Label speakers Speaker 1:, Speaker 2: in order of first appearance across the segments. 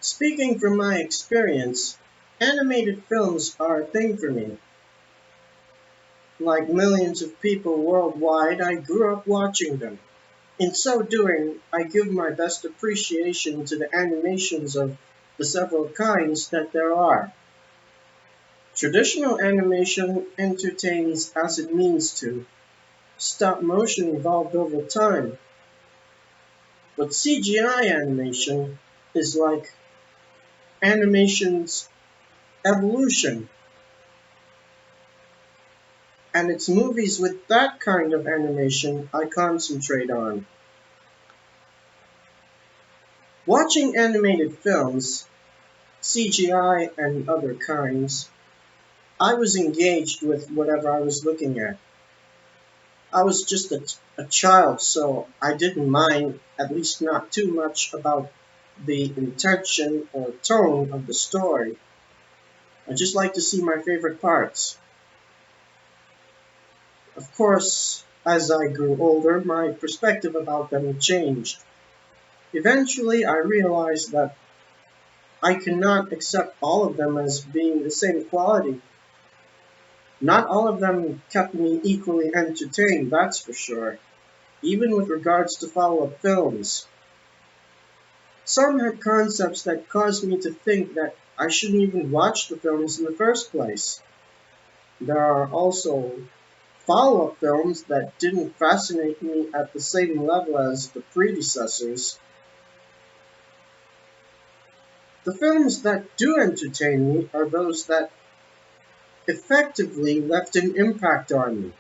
Speaker 1: Speaking from my experience, animated films are a thing for me. Like millions of people worldwide, I grew up watching them. In so doing, I give my best appreciation to the animations of the several kinds that there are. Traditional animation entertains as it means to. Stop motion evolved over time, but CGI animation is like animation's evolution, and it's movies with that kind of animation I concentrate on. Watching animated films, CGI and other kinds, I was engaged with whatever I was looking at. I was just a child, so I didn't mind, at least not too much, about the intention or tone of the story. I just like to see my favorite parts. Of course, as I grew older, my perspective about them changed. Eventually, I realized that I cannot accept all of them as being the same quality. Not all of them kept me equally entertained, that's for sure, even with regards to follow-up films. Some had concepts that caused me to think that I shouldn't even watch the films in the first place. There are also follow-up films that didn't fascinate me at the same level as the predecessors. The films that do entertain me are those that effectively left an impact on me.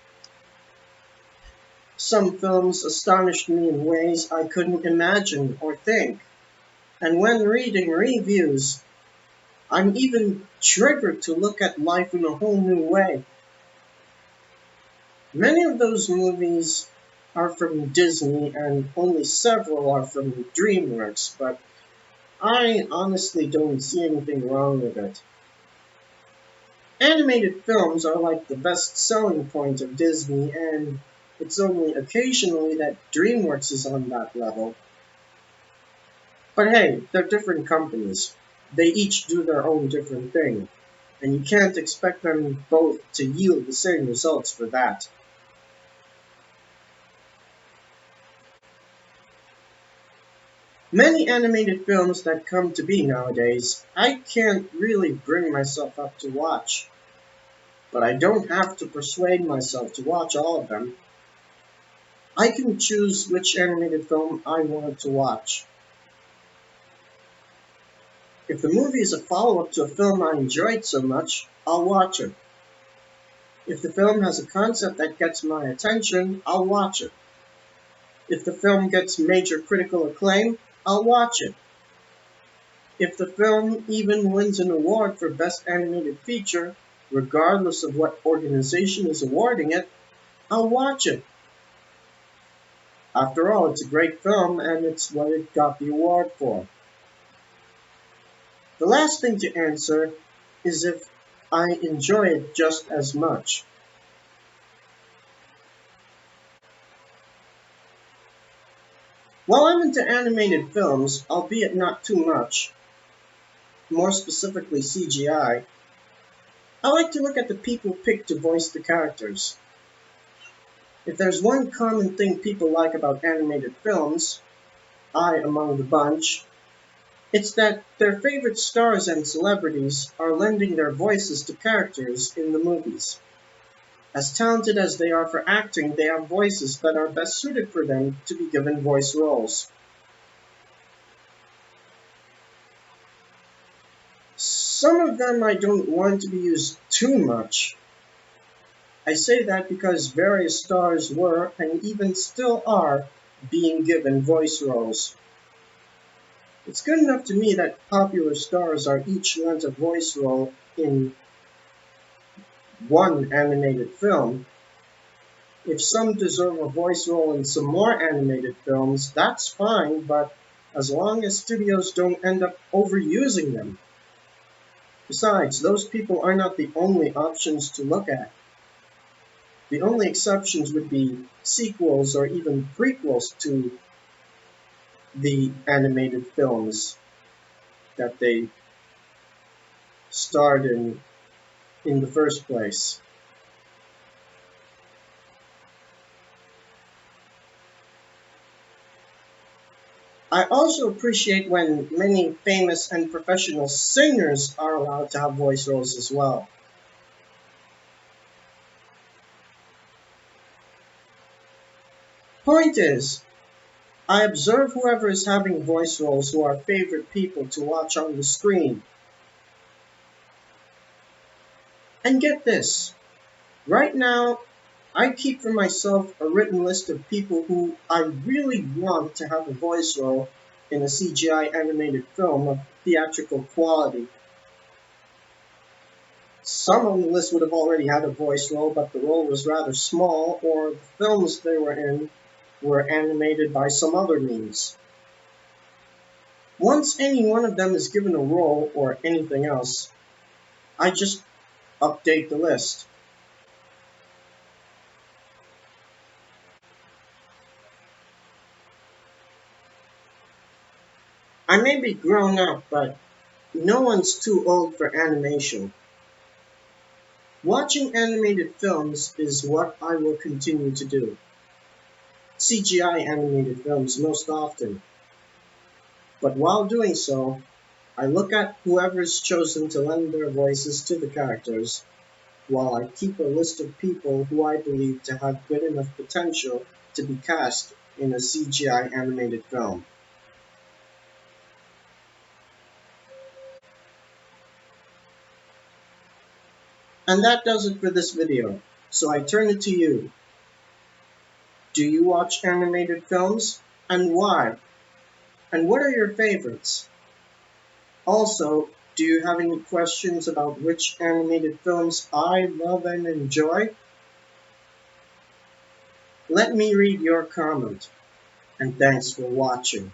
Speaker 1: Some films astonished me in ways I couldn't imagine or think, and when reading reviews, I'm even triggered to look at life in a whole new way. Many of those movies are from Disney and only several are from DreamWorks, but I honestly don't see anything wrong with it. Animated films are like the best selling point of Disney, and it's only occasionally that DreamWorks is on that level. But hey, they're different companies. They each do their own different thing, and you can't expect them both to yield the same results for that. Many animated films that come to be nowadays, I can't really bring myself up to watch, but I don't have to persuade myself to watch all of them. I can choose which animated film I want to watch. If the movie is a follow-up to a film I enjoyed so much, I'll watch it. If the film has a concept that gets my attention, I'll watch it. If the film gets major critical acclaim, I'll watch it. If the film even wins an award for Best Animated Feature, regardless of what organization is awarding it, I'll watch it. After all, it's a great film and it's what it got the award for. The last thing to answer is if I enjoy it just as much. While I'm into animated films, albeit not too much, more specifically CGI, I like to look at the people picked to voice the characters. If there's one common thing people like about animated films, I among the bunch, it's that their favorite stars and celebrities are lending their voices to characters in the movies. As talented as they are for acting, they have voices that are best suited for them to be given voice roles. Some of them I don't want to be used too much. I say that because various stars were, and even still are, being given voice roles. It's good enough to me that popular stars are each lent a voice role in one animated film. If some deserve a voice role in some more animated films, that's fine, but as long as studios don't end up overusing them. Besides, those people are not the only options to look at. The only exceptions would be sequels or even prequels to the animated films. that they starred in the first place. I also appreciate when many famous and professional singers are allowed to have voice roles as well. Point is, I observe whoever is having voice roles who are favorite people to watch on the screen. And get this, right now, I keep for myself a written list of people who I really want to have a voice role in a CGI animated film of theatrical quality. Some on the list would have already had a voice role, but the role was rather small, or the films they were in were animated by some other means. Once any one of them is given a role or anything else, I just update the list. I may be grown up, but no one's too old for animation. Watching animated films is what I will continue to do. CGI animated films most often. But while doing so, I look at whoever's chosen to lend their voices to the characters, while I keep a list of people who I believe to have good enough potential to be cast in a CGI animated film. And that does it for this video, so I turn it to you. Do you watch animated films? And why? And what are your favorites? Also, do you have any questions about which animated films I love and enjoy? Let me read your comment, and thanks for watching.